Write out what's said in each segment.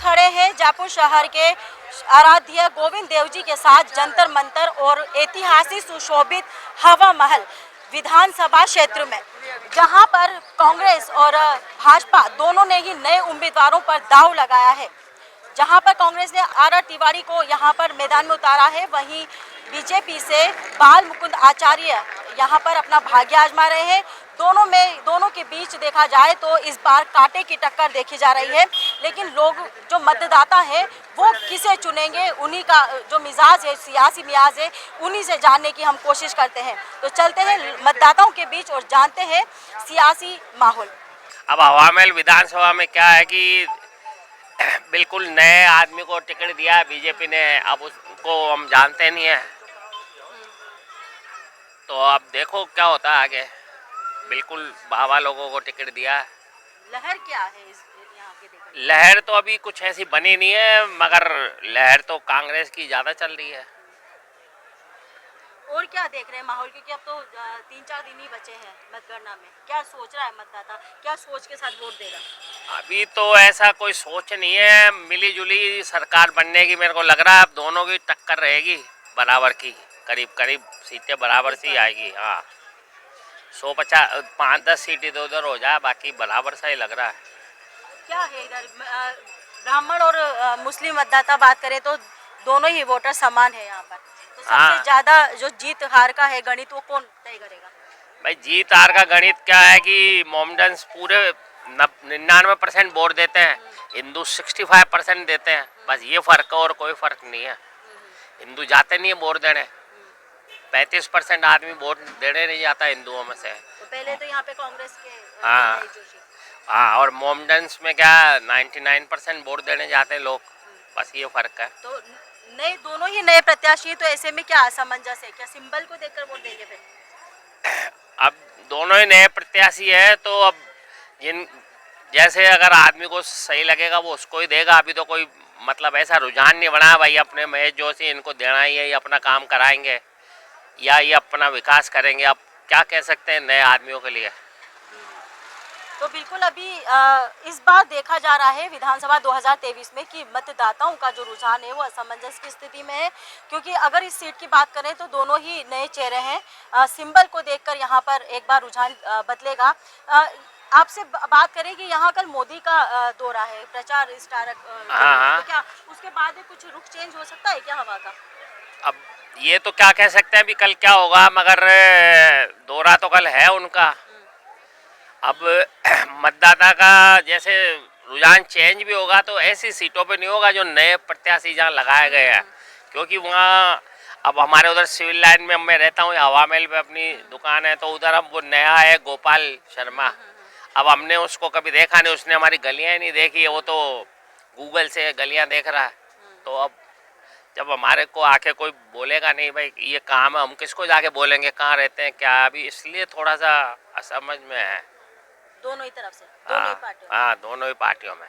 खड़े हैं जयपुर शहर के आराध्य गोविंद देव जी के साथ जंतर मंतर और ऐतिहासिक सुशोभित हवा महल विधानसभा क्षेत्र में, जहां पर कांग्रेस और भाजपा दोनों ने ही नए उम्मीदवारों पर दांव लगाया है। जहां पर कांग्रेस ने आर तिवारी को यहां पर मैदान में उतारा है, वहीं बीजेपी से बाल मुकुंद आचार्य यहां पर अपना भाग्य आजमा रहे हैं। दोनों के बीच देखा जाए तो इस बार कांटे की टक्कर देखी जा रही है, लेकिन लोग जो मतदाता है वो किसे चुनेंगे, उन्हीं का जो मिजाज है, सियासी मिजाज है, उन्हीं से जानने की हम कोशिश करते हैं। तो चलते हैं मतदाताओं के बीच और जानते हैं सियासी माहौल। अब हवा महल विधानसभा में क्या है कि बिल्कुल नए आदमी को टिकट दिया है बीजेपी ने, अब उसको हम जानते नहीं है, तो अब देखो क्या होता है आगे। बिल्कुल बाबा लोगों को टिकट दिया है। लहर क्या है यहाँ के देखा? लहर तो अभी कुछ ऐसी बनी नहीं है, मगर लहर तो कांग्रेस की ज्यादा चल रही है। और क्या देख रहे हैं माहौल, क्योंकि अब तो 3-4 दिन ही बचे हैं मतगणना में, क्या सोच रहा है मतदाता, क्या सोच के साथ वोट देगा? अभी तो ऐसा कोई सोच नहीं है, मिली जुली सरकार बनने की मेरे को लग रहा है। अब दोनों की टक्कर रहेगी बराबर की, करीब करीब सीटें बराबर सी आएगी। हाँ, 5-10 सीटें इधर उधर हो जाए, बाकी बराबर सा ही लग रहा है। क्या है इधर ब्राह्मण और मुस्लिम मतदाता बात करें तो दोनों ही वोटर समान है यहाँ पर, तो सबसे ज्यादा जो जीत हार का है गणित वो कौन तय करेगा? भाई जीत हार का गणित क्या है कि मोमडन्स पूरे 99% वोट देते हैं, हिंदू 65% देते हैं, बस ये फर्क है और कोई फर्क नहीं है। हिंदू जाते नहीं है वोट देने, 35% आदमी वोट देने नहीं जाता हिंदुओं में से। तो पहले तो यहाँ पे कांग्रेस के हाँ, और मोमडन्स में क्या 99% वोट देने जाते हैं लोग, बस ये फर्क है। तो नए दोनों ही नए प्रत्याशी, तो ऐसे में क्या असमंजस है, क्या सिंबल को देखकर वोट देंगे फिर? अब दोनों ही नए प्रत्याशी है, तो अब जैसे अगर आदमी को सही लगेगा वो उसको ही देगा। अभी तो कोई मतलब ऐसा रुझान नहीं बना भाई अपने महेश जोशी इनको देना ही है, ये अपना काम कराएंगे या ये अपना विकास करेंगे। अब क्या कह सकते हैं नए आदमियों के लिए। तो बिल्कुल अभी इस बार देखा जा रहा है विधानसभा 2023 में कि मतदाताओं का जो रुझान है वो असमंजस की स्थिति में है, क्योंकि अगर इस सीट की बात करें तो दोनों ही नए चेहरे हैं। सिंबल को देखकर यहाँ पर एक बार रुझान बदलेगा। आपसे बात करें कि यहाँ कल मोदी का दौरा है, प्रचार स्टार, तो क्या उसके बाद कुछ रुख चेंज हो सकता है क्या हवा का? अब ये तो क्या कह सकते हैं अभी कल क्या होगा, मगर दौरा तो कल है उनका। अब मतदाता का जैसे रुझान चेंज भी होगा तो ऐसी सीटों पे नहीं होगा जो नए प्रत्याशी जहाँ लगाए गए हैं, क्योंकि वहाँ अब हमारे उधर सिविल लाइन में मैं रहता हूँ, हवा महल पे अपनी दुकान है, तो उधर अब वो नया है गोपाल शर्मा। अब हमने उसको कभी देखा नहीं, उसने हमारी गलियाँ ही नहीं देखी है, वो तो गूगल से गलियाँ देख रहा है। तो अब जब हमारे को आके कोई बोलेगा नहीं भाई ये काम है, हम किसको जाके बोलेंगे कहाँ रहते हैं क्या, अभी इसलिए थोड़ा सा असमझ में है दोनों ही तरफ से, दोनों ही पार्टियों। हाँ, दोनों ही पार्टियों में।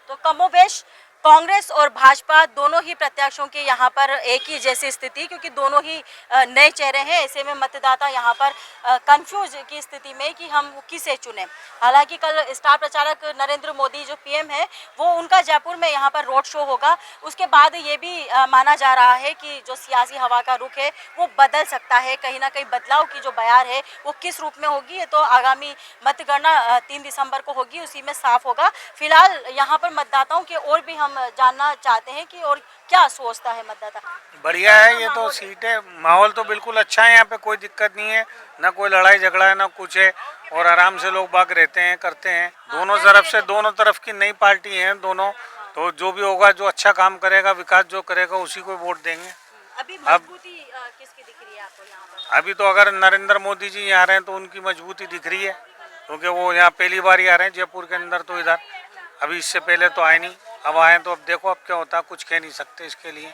तो कमोबेश कांग्रेस और भाजपा दोनों ही प्रत्याशियों के यहाँ पर एक ही जैसी स्थिति, क्योंकि दोनों ही नए चेहरे हैं। ऐसे में मतदाता यहाँ पर कंफ्यूज की स्थिति में कि हम किसे चुनें। हालांकि कल स्टार प्रचारक नरेंद्र मोदी जो पीएम है वो उनका जयपुर में यहाँ पर रोड शो होगा। उसके बाद ये भी माना जा रहा है कि जो सियासी हवा का रुख है वो बदल सकता है, कहीं ना कहीं बदलाव की जो बयार है वो किस रूप में होगी ये तो आगामी मतगणना 3 दिसंबर को होगी, उसी में साफ होगा। फिलहाल यहाँ पर मतदाताओं के और भी हम जानना चाहते हैं कि और क्या सोचता है मतदाता। बढ़िया है, ये तो सीटें माहौल तो बिल्कुल अच्छा है, यहाँ पे कोई दिक्कत नहीं है, ना कोई लड़ाई झगड़ा है ना कुछ है, और आराम से लोग बाग रहते हैं करते हैं। दोनों तरफ से, दोनों तरफ की नई पार्टी हैं दोनों, तो जो भी होगा, जो अच्छा काम करेगा, विकास जो करेगा उसी को वोट देंगे। अभी मजबूती किसकी दिख रही है आपको यहाँ पर? अभी तो अगर नरेंद्र मोदी जी यहाँ आ रहे हैं तो उनकी मजबूती दिख रही है, क्योंकि वो यहाँ पहली बार ही आ रहे हैं जयपुर के अंदर, तो इधर अभी इससे पहले तो आए नहीं, अब आए तो अब देखो अब क्या होता है, कुछ कह नहीं सकते इसके लिए।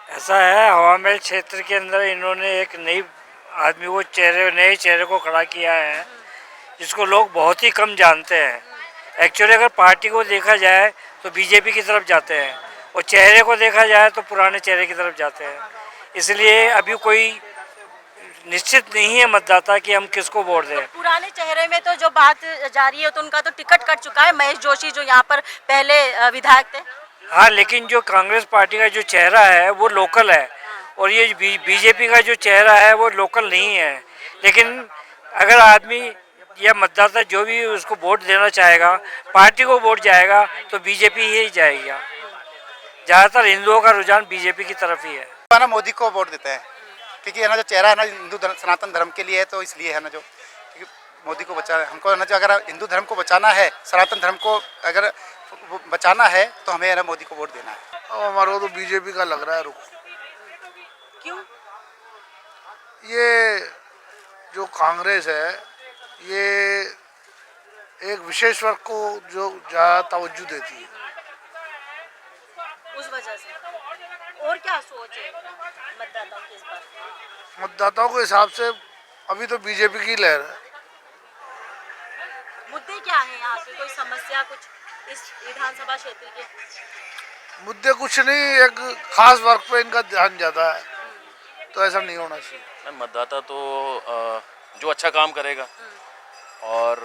ऐसा है हवा महल क्षेत्र के अंदर इन्होंने एक नई आदमी को नए चेहरे को खड़ा किया है, जिसको लोग बहुत ही कम जानते हैं। एक्चुअली अगर पार्टी को देखा जाए तो बीजेपी की तरफ जाते हैं, और चेहरे को देखा जाए तो पुराने चेहरे की तरफ जाते हैं। इसलिए अभी कोई निश्चित नहीं है मतदाता कि हम किसको वोट दें। तो पुराने चेहरे में तो जो बात जारी है तो उनका तो टिकट कट चुका है, महेश जोशी जो यहाँ पर पहले विधायक थे। हाँ, लेकिन जो कांग्रेस पार्टी का जो चेहरा है वो लोकल है और ये बीजेपी का जो चेहरा है वो लोकल नहीं है। लेकिन अगर आदमी या मतदाता जो भी उसको वोट देना चाहेगा, पार्टी को वोट जाएगा तो बीजेपी ही जाएगा। ज़्यादातर हिंदुओं का रुझान बीजेपी की तरफ ही है। है ना, मोदी को वोट देते हैं क्योंकि है ना जो चेहरा है ना हिंदू सनातन धर्म के लिए है, तो इसलिए है ना जो क्योंकि मोदी को बचाना हमको है ना, जो अगर हिंदू धर्म को बचाना है, सनातन धर्म को अगर बचाना है तो हमें है ना मोदी को वोट देना है। अब हमारे को तो बीजेपी का लग रहा है रुख। क्यों? ये जो कांग्रेस है ये एक विशेष वर्ग को जो ज़्यादा तवज्जो देती है, उस वजह से। और क्या सोच है मतदाताओं की इस बार? मतदाताओं के हिसाब से अभी तो बीजेपी की लहर है। मुद्दे क्या है यहाँ पे? कोई समस्या कुछ इस विधानसभा क्षेत्र के? मुद्दे कुछ नहीं, एक खास वर्ग पे इनका ध्यान ज़्यादा है, तो ऐसा नहीं होना चाहिए। मतदाता तो जो अच्छा काम करेगा और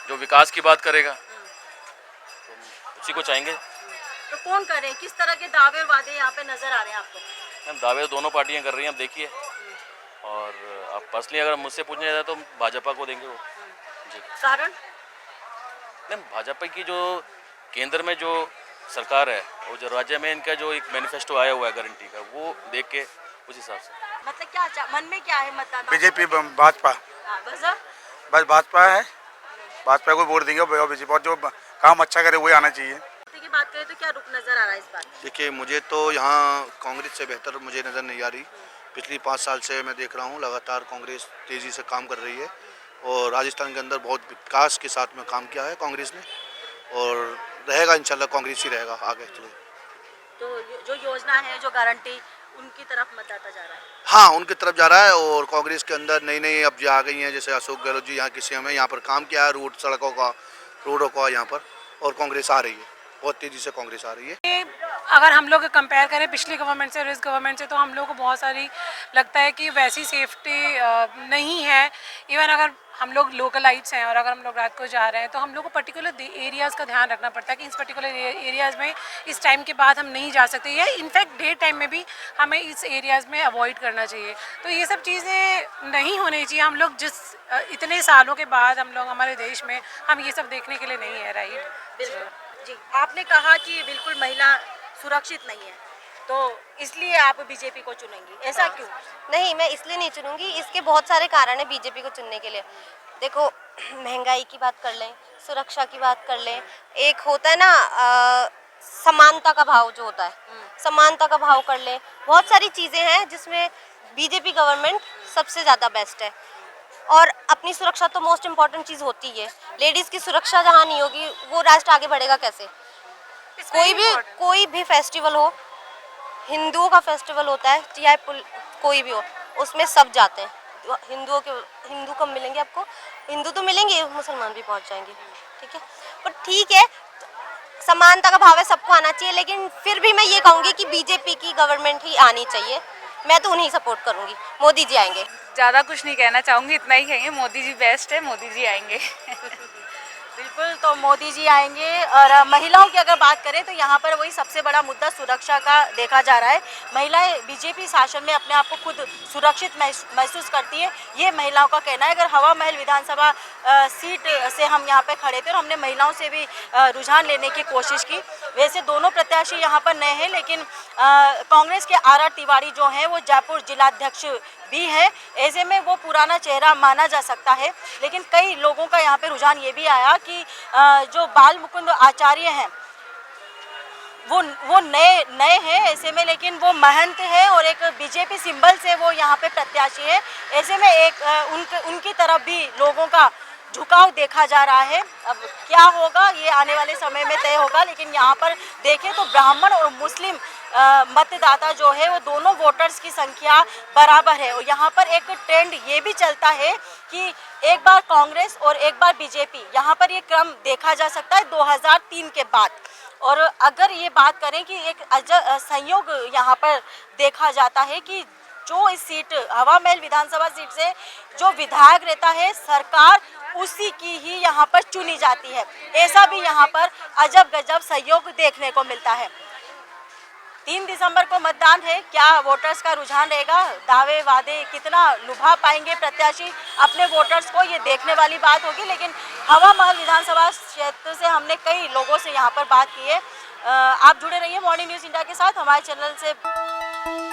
जो विकास की बात करेगा तो उसी को चाहेंगे। तो कौन करे? किस तरह के दावे और वादे यहाँ पे नजर आ रहे हैं आपको? मैम दावे दोनों पार्टियां कर रही हैं, आप देखिए। और आप पर्सनली अगर मुझसे पूछने जाए तो भाजपा को देंगे वो जी। कारण? मैम भाजपा की जो केंद्र में जो सरकार है और जो राज्य में इनका जो एक मैनिफेस्टो आया हुआ है गारंटी का, वो देख के उस हिसाब से। मतलब क्या मन में क्या है मतदाता? बीजेपी भाजपा, बस भाजपा है, भाजपा को वोट देंगे। बीजेपी और जो काम अच्छा करे वही आना चाहिए। की बात करें तो क्या रुख नजर आ रहा है इस बार? देखिए मुझे तो यहाँ कांग्रेस से बेहतर मुझे नज़र नहीं आ रही। पिछली 5 साल से मैं देख रहा हूँ लगातार कांग्रेस तेज़ी से काम कर रही है और राजस्थान के अंदर बहुत विकास के साथ में काम किया है कांग्रेस ने, और रहेगा इंशाल्लाह कांग्रेस ही रहेगा आगे चले। तो जो योजना है, जो गारंटी, उनकी तरफ मतदाता जा रहा है? हाँ, उनकी तरफ जा रहा है। और कांग्रेस के अंदर नई नई अब जो आ गई हैं, जैसे अशोक गहलोत जी यहाँ किसी हमें यहाँ पर काम किया है, सड़कों का, रोडों का यहाँ पर, और कांग्रेस आ रही है, बहुत तेज़ी से कांग्रेस आ रही है। अगर हम लोग कंपेयर करें पिछली गवर्नमेंट से और इस गवर्नमेंट से, तो हम लोग को बहुत सारी लगता है कि वैसी सेफ्टी नहीं है। इवन अगर हम लोग लोकलाइट्स हैं और अगर हम लोग रात को जा रहे हैं तो हम लोग को पर्टिकुलर एरियाज़ का ध्यान रखना पड़ता है कि इस पर्टिकुलर एरियाज़ में इस टाइम के बाद हम नहीं जा सकते, या इनफैक्ट डे टाइम में भी हमें इस एरियाज़ में अवॉइड करना चाहिए। तो ये सब चीज़ें नहीं होनी चाहिए। हम लोग जिस इतने सालों के बाद हम लोग हमारे देश में हम ये सब देखने के लिए नहीं है। राइट? बिल्कुल जी। आपने कहा कि बिल्कुल महिला सुरक्षित नहीं है, तो इसलिए आप बीजेपी को चुनेंगी, ऐसा क्यों? नहीं, मैं इसलिए नहीं चुनूंगी, इसके बहुत सारे कारण हैं बीजेपी को चुनने के लिए। देखो, महंगाई की बात कर लें, सुरक्षा की बात कर लें, एक होता है ना समानता का भाव जो होता है, समानता का भाव कर लें, बहुत सारी चीज़ें हैं जिसमें बीजेपी गवर्नमेंट सबसे ज़्यादा बेस्ट है। और अपनी सुरक्षा तो मोस्ट इम्पॉर्टेंट चीज़ होती है। लेडीज़ की सुरक्षा जहाँ नहीं होगी वो राष्ट्र आगे बढ़ेगा कैसे? कोई भी फेस्टिवल हो, हिंदुओं का फेस्टिवल होता है चाहे कोई भी हो, उसमें सब जाते हैं। हिंदू कम मिलेंगे आपको? हिंदू तो मिलेंगे, मुसलमान भी पहुंच जाएंगे, ठीक है। पर ठीक है, समानता का भाव है, सबको आना चाहिए, लेकिन फिर भी मैं ये कहूँगी कि बीजेपी की गवर्नमेंट ही आनी चाहिए। मैं तो उन्हीं सपोर्ट करूँगी, मोदी जी आएंगे। ज़्यादा कुछ नहीं कहना चाहूँगी, इतना ही कहेंगे, मोदी जी बेस्ट है, मोदी जी आएंगे। बिल्कुल, तो मोदी जी आएंगे। और महिलाओं की अगर बात करें तो यहाँ पर वही सबसे बड़ा मुद्दा सुरक्षा का देखा जा रहा है। महिलाएं बीजेपी शासन में अपने आप को खुद सुरक्षित महसूस करती है, ये महिलाओं का कहना है। अगर हवा महल विधानसभा सीट से हम यहाँ पे खड़े थे और हमने महिलाओं से भी रुझान लेने की कोशिश की। वैसे दोनों प्रत्याशी यहाँ पर नए हैं, लेकिन कांग्रेस के आर तिवारी जो हैं वो जयपुर जिलाध्यक्ष भी है, ऐसे में वो पुराना चेहरा माना जा सकता है। लेकिन कई लोगों का यहाँ पे रुझान ये भी आया कि जो बाल मुकुंद आचार्य हैं वो नए हैं ऐसे में, लेकिन वो महंत है और एक बीजेपी सिंबल से वो यहाँ पे प्रत्याशी है। ऐसे में एक उनकी तरफ भी लोगों का झुकाव देखा जा रहा है। अब क्या होगा ये आने वाले समय में तय होगा, लेकिन यहाँ पर देखें तो ब्राह्मण और मुस्लिम मतदाता जो है वो दोनों वोटर्स की संख्या बराबर है। और यहाँ पर एक ट्रेंड ये भी चलता है कि एक बार कांग्रेस और एक बार बीजेपी, यहाँ पर ये क्रम देखा जा सकता है 2003 के बाद। और अगर ये बात करें कि एक संयोग यहाँ पर देखा जाता है कि जो इस सीट हवा महल विधानसभा सीट से जो विधायक रहता है सरकार उसी की ही यहाँ पर चुनी जाती है। ऐसा भी यहाँ पर अजब गजब सहयोग देखने को मिलता है। 3 दिसंबर को मतदान है, क्या वोटर्स का रुझान रहेगा, दावे वादे कितना लुभा पाएंगे प्रत्याशी अपने वोटर्स को, ये देखने वाली बात होगी। लेकिन हवा महल विधानसभा क्षेत्र से हमने कई लोगों से यहाँ पर बात की है। आप जुड़े रहिए मॉर्निंग न्यूज़ इंडिया के साथ हमारे चैनल से।